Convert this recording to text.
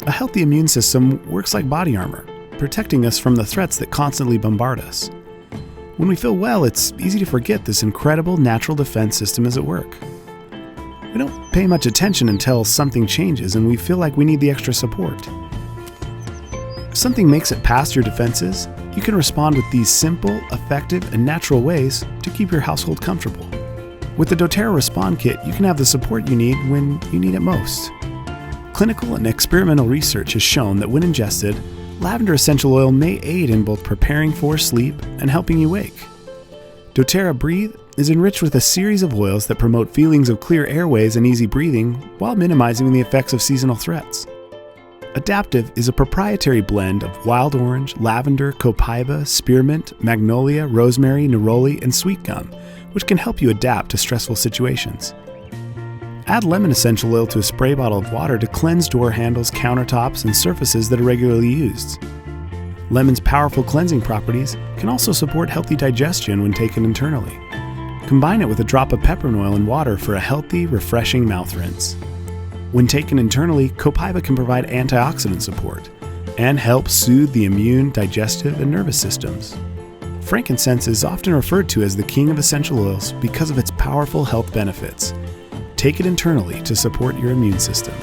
A healthy immune system works like body armor, protecting us from the threats that constantly bombard us. When we feel well, it's easy to forget this incredible natural defense system is at work. We don't pay much attention until something changes and we feel like we need the extra support. If something makes it past your defenses, you can respond with these simple, effective, and natural ways to keep your household comfortable. With the doTERRA Respond Kit, you can have the support you need when you need it most. Clinical and experimental research has shown that when ingested, lavender essential oil may aid in both preparing for sleep and helping you wake. doTERRA Breathe is enriched with a series of oils that promote feelings of clear airways and easy breathing while minimizing the effects of seasonal threats. Adaptiv is a proprietary blend of wild orange, lavender, copaiba, spearmint, magnolia, rosemary, neroli, and sweet gum, which can help you adapt to stressful situations. Add lemon essential oil to a spray bottle of water to cleanse door handles, countertops, and surfaces that are regularly used. Lemon's powerful cleansing properties can also support healthy digestion when taken internally. Combine it with a drop of peppermint oil and water for a healthy, refreshing mouth rinse. When taken internally, Copaiba can provide antioxidant support and help soothe the immune, digestive, and nervous systems. Frankincense is often referred to as the king of essential oils because of its powerful health benefits. Take it internally to support your immune system.